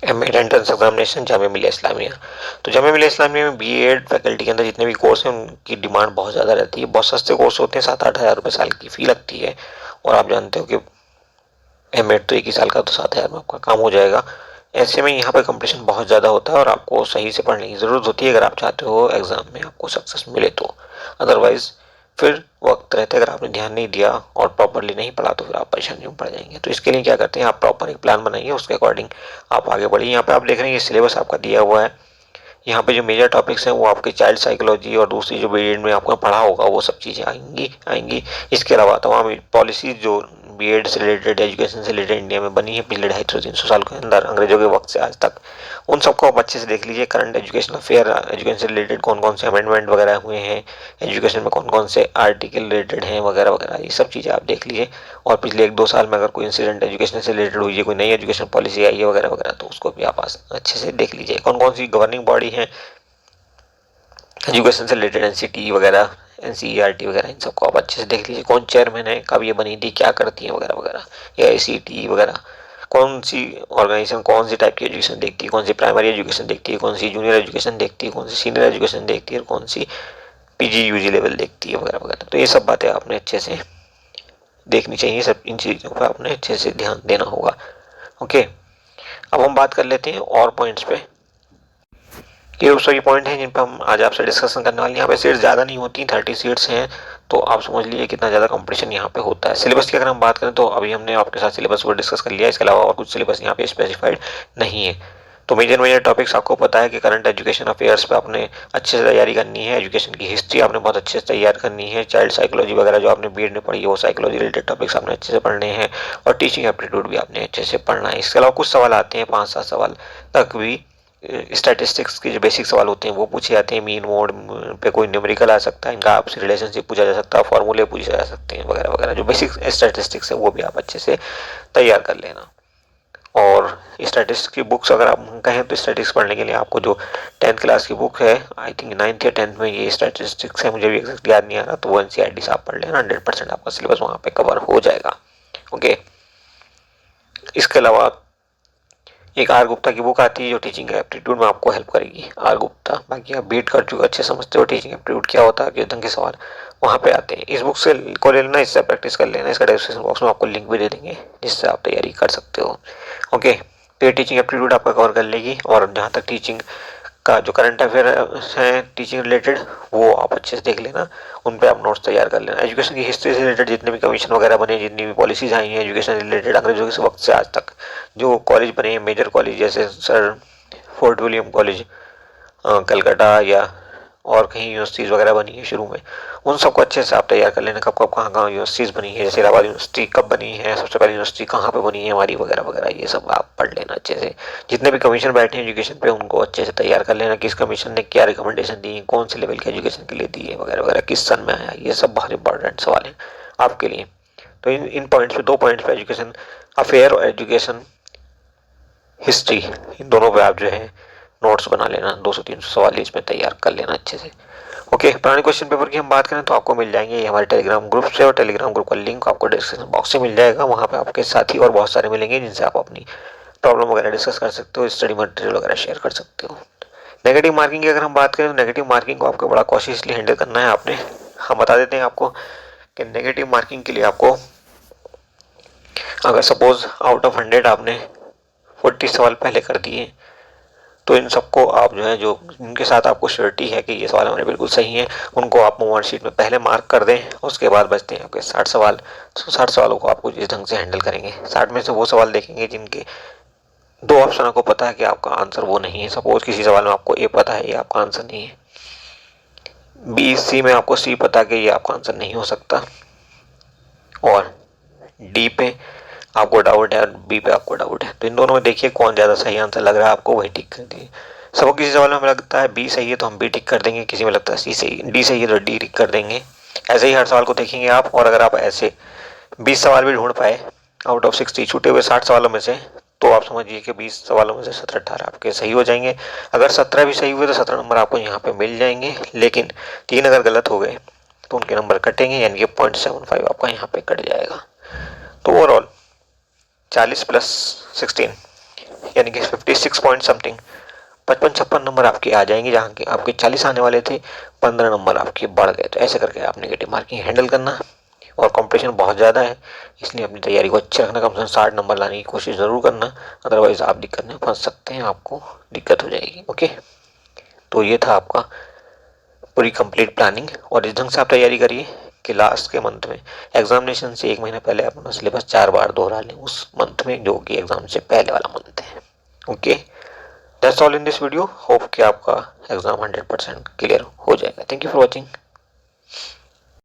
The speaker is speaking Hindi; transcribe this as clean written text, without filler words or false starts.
M.Ed entrance examination Jamia Millia Islamia. तो जामिया मिलिया इस्लामिया में बीएड फैकल्टी के अंदर जितने भी कोर्स हैं उनकी डिमांड बहुत ज़्यादा रहती है। बहुत सस्ते कोर्स होते हैं, 7-8 हज़ार रुपये साल की फ़ी लगती है। और आप जानते हो कि एम.एड तो 1 ही साल का, तो 7 हज़ार में आपका काम हो जाएगा। ऐसे में यहाँ पे कंपटीशन बहुत ज़्यादा होता है और आपको सही से पढ़ने की ज़रूरत होती है अगर आप चाहते हो एग्ज़ाम में आपको सक्सेस मिले तो। अदरवाइज़ फिर वक्त रहते अगर आपने ध्यान नहीं दिया और प्रॉपरली नहीं पढ़ा तो फिर आप परेशानियों में पड़ जाएंगे। तो इसके लिए क्या करते हैं, आप प्रॉपर एक प्लान बनाइए, उसके अकॉर्डिंग आप आगे बढ़िए। यहाँ पे आप देख रहे हैं ये सिलेबस आपका दिया हुआ है। यहाँ पे जो मेजर टॉपिक्स हैं वो आपके चाइल्ड साइकोलॉजी और दूसरी जो बीएड में आपको पढ़ा होगा वो सब चीज़ें आएंगी। इसके अलावा तमाम पॉलिसीज जो बीएड से रिलेटेड, एजुकेशन से रिलेटेड इंडिया में बनी है पिछले 250-300 साल के अंदर अंग्रेजों के वक्त से आज तक, उन सबको आप अच्छे से देख लीजिए। करंट एजुकेशन अफेयर, एजुकेशन से रिलेटेड कौन कौन से अमेंडमेंट वगैरह हुए हैं, एजुकेशन में कौन कौन से आर्टिकल रिलेटेड हैं वगैरह वगैरह, ये सब चीज़ें आप देख लीजिए। और पिछले 1-2 साल में अगर कोई इंसिडेंट एजुकेशन से रिलेटेड हुई है, कोई नई एजुकेशन पॉलिसी आई है वगैरह वगैरह, तो उसको भी आप अच्छे से देख लीजिए। कौन कौन सी गवर्निंग बॉडी है एजुकेशन से रिलेटेड, एनसीटी वगैरह, एनसीईआरटी वगैरह, इन सबको आप अच्छे से देख लीजिए। कौन चेयरमैन है, कब ये बनी थी, क्या करती है वगैरह वगैरह, या आईसीटी वगैरह, कौन सी ऑर्गेनाइजेशन कौन सी टाइप की एजुकेशन देखती है, कौन सी प्राइमरी एजुकेशन देखती है, कौन सी जूनियर एजुकेशन देखती है, कौन सी सीनियर एजुकेशन देखती है, और कौन सी पीजी यूजी लेवल देखती है वगैरह वगैरह। तो ये सब बातें आपने अच्छे से देखनी चाहिए, सब इन चीज़ों पर आपने अच्छे से ध्यान देना होगा। ओके, अब हम बात कर लेते हैं और पॉइंट्स पे। ये सभी पॉइंट हैं जिन पर हम आज आपसे डिस्कशन करने वाले हैं। यहाँ पे सीट्स ज़्यादा नहीं होती, 30 सीट्स हैं, तो आप समझ लीजिए कितना ज़्यादा कंपटीशन यहाँ पे होता है। सिलेबस की अगर हम बात करें तो अभी हमने आपके साथ सिलेबस को डिस्कस कर लिया, इसके अलावा और कुछ सिलेबस यहाँ पे स्पेसिफाइड नहीं है। तो मेजर टॉपिक्स आपको पता है कि करंट एजुकेशन अफेयर्स पे आपने अच्छे से तैयारी करनी है, एजुकेशन की हिस्ट्री आपने बहुत अच्छे से तैयार करनी है, चाइल्ड साइकोलॉजी वगैरह जो आपने बीएड में पढ़ी है वो साइकोलॉजी रिलेटेड टॉपिक्स आपने अच्छे से पढ़ने हैं, और टीचिंग एप्टीट्यूड भी आपने अच्छे से पढ़ना है। इसके अलावा कुछ सवाल आते हैं, 5-7 सवाल तक भी स्टैटिस्टिक्स के जो बेसिक सवाल होते हैं वो पूछे जाते हैं। मीन मोड पे कोई न्यूमेरिकल आ सकता है, इनका आपसे रिलेशनशिप पूछा जा सकता है, फॉर्मूले पूछे जा सकते हैं वगैरह वगैरह। जो बेसिक स्टैटिस्टिक्स है वो भी आप अच्छे से तैयार कर लेना। और स्टैटिस्टिक्स की बुक्स अगर आप कहें तो स्टैटिस्टिक्स पढ़ने के लिए आपको जो 10th क्लास की बुक है, आई थिंक 9th या 10th में ये स्टैटिस्टिक्स है, मुझे भी एग्जैक्ट याद नहीं आ रहा, तो वो एनसीईआरटी से आप पढ़ लेना, 100% आपका सिलेबस वहाँ पे कवर हो जाएगा। ओके, इसके अलावा एक आर गुप्ता की बुक आती है जो टीचिंग एप्टीट्यूड में आपको हेल्प करेगी, आर गुप्ता। बाकी आप बीट कर चुके, अच्छे समझते हो टीचिंग एप्टीट्यूड क्या होता है, किस ढंग के सवाल वहाँ पे आते हैं। इस बुक से को ले लेना, इससे प्रैक्टिस कर लेना। इसका डिस्क्रिप्शन बॉक्स में आपको लिंक भी दे देंगे जिससे आप तैयारी कर सकते हो। ओके, तो ये टीचिंग एप्टीट्यूड आपका कवर कर लेगी। और जहाँ तक टीचिंग का जो करंट अफेयर है टीचिंग रिलेटेड, वो आप अच्छे से देख लेना, उन पे आप नोट्स तैयार कर लेना। एजुकेशन की हिस्ट्री से रिलेटेड जितने भी कमीशन वगैरह बने, जितनी भी पॉलिसीज आई हैं एजुकेशन रिलेटेड अंग्रेजों के वक्त से आज तक, जो कॉलेज बने हैं मेजर कॉलेज जैसे sir fort William college Calcutta, या और कहीं यूनिवर्सिटीज़ वगैरह बनी है शुरू में, उन सबको अच्छे से आप तैयार कर लेना। कब कब कहाँ कहाँ यूनिवर्सिटीज़ बनी है, जैसे इलाहाबाद यूनिवर्सिटी कब बनी है, सबसे पहले यूनिवर्सिटी कहाँ पे बनी है हमारी वगैरह वगैरह, ये सब आप पढ़ लेना अच्छे से। जितने भी कमीशन बैठे हैं एजुकेशन पे उनको अच्छे से तैयार कर लेना, किस कमीशन ने क्या रिकमेंडेशन दी है, कौन से लेवल के एजुकेशन के लिए दी है वगैरह वगैरह, किस सन में आया, ये सब बहुत इंपॉर्टेंट सवाल हैं आपके लिए। तो इन पॉइंट्स पे, 2 पॉइंट्स पे, एजुकेशन अफेयर और एजुकेशन हिस्ट्री, इन दोनों पे आप जो है नोट्स बना लेना, 200-300 सवाल इसमें तैयार कर लेना अच्छे से। ओके, पुराने क्वेश्चन पेपर की हम बात करें तो आपको मिल जाएंगे ये हमारे टेलीग्राम ग्रुप से, और टेलीग्राम ग्रुप का लिंक आपको डिस्क्रिप्शन बॉक्स से मिल जाएगा। वहाँ पे आपके साथी और बहुत सारे मिलेंगे जिनसे आप अपनी प्रॉब्लम वगैरह डिस्कस कर सकते हो, स्टडी मटेरियल वगैरह शेयर कर सकते हो। नेगेटिव मार्किंग की अगर हम बात करें तो नेगेटिव मार्किंग को आपको बड़ा कॉशियसली हैंडल करना है आपने। हम बता देते हैं आपको कि नेगेटिव मार्किंग के लिए आपको, अगर सपोज आउट ऑफ 100 आपने 40 सवाल पहले कर दिए, तो इन सबको आप जो है, जो इनके साथ आपको श्योरिटी है कि ये सवाल हमारे बिल्कुल सही हैं, उनको आप मूवमेंट शीट में पहले मार्क कर दें। उसके बाद बचते हैं आपके 60 सवाल। तो 60 सवालों को आपको जिस ढंग से हैंडल करेंगे, 60 में से वो सवाल देखेंगे जिनके 2 ऑप्शन आपको पता है कि आपका आंसर वो नहीं है। सपोज किसी सवाल में आपको ए पता है, ये आपका आंसर नहीं है, बी सी में आपको सी पता है कि ये आपका आंसर नहीं हो सकता, और डी पे आपको डाउट है और बी पे आपको डाउट है। तो इन दोनों में देखिए कौन ज़्यादा सही आंसर लग रहा है आपको, वही टिक कर दीजिए। सबको किसी सवाल में हमें लगता है बी सही है तो हम बी टिक कर देंगे, किसी में लगता है सी सही, डी सही है तो डी टिक कर देंगे। ऐसे ही हर सवाल को देखेंगे आप। और अगर आप ऐसे 20 सवाल भी ढूंढ पाए आउट ऑफ 60 छूटे हुए 60 सवालों में से, तो आप समझिए कि 20 सवालों में से 17-18 आपके सही हो जाएंगे। अगर 17 भी सही हुए तो 17 नंबर आपको यहाँ पे मिल जाएंगे। लेकिन 3 अगर गलत हो गए तो उनके नंबर कटेंगे, यानी कि 0.75 आपका यहाँ पे कट जाएगा। तो ओवरऑल 40 + 16 यानी कि 56 पॉइंट समथिंग 55-56 नंबर आपके आ जाएंगे, जहाँ के आपके 40 आने वाले थे 15 नंबर आपके बढ़ गए। तो ऐसे करके आप नेगेटिव मार्किंग हैंडल करना। और कंपटीशन बहुत ज़्यादा है, इसलिए अपनी तैयारी को अच्छे रखना, कम से कम 60 नंबर लाने की कोशिश ज़रूर करना, अदरवाइज आप दिक्कत में फंस सकते हैं, आपको दिक्कत हो जाएगी। ओके, तो ये था आपका पूरी कंप्लीट प्लानिंग। और इस ढंग से आप तैयारी करिए कि लास्ट के मंथ में एग्जामिनेशन से 1 महीना पहले अपना सिलेबस 4 बार दोहरा लें, उस मंथ में जो कि एग्जाम से पहले वाला मंथ है। Okay, that's all in this video. Hope कि आपका एग्जाम 100% क्लियर हो जाएगा। Thank you for watching.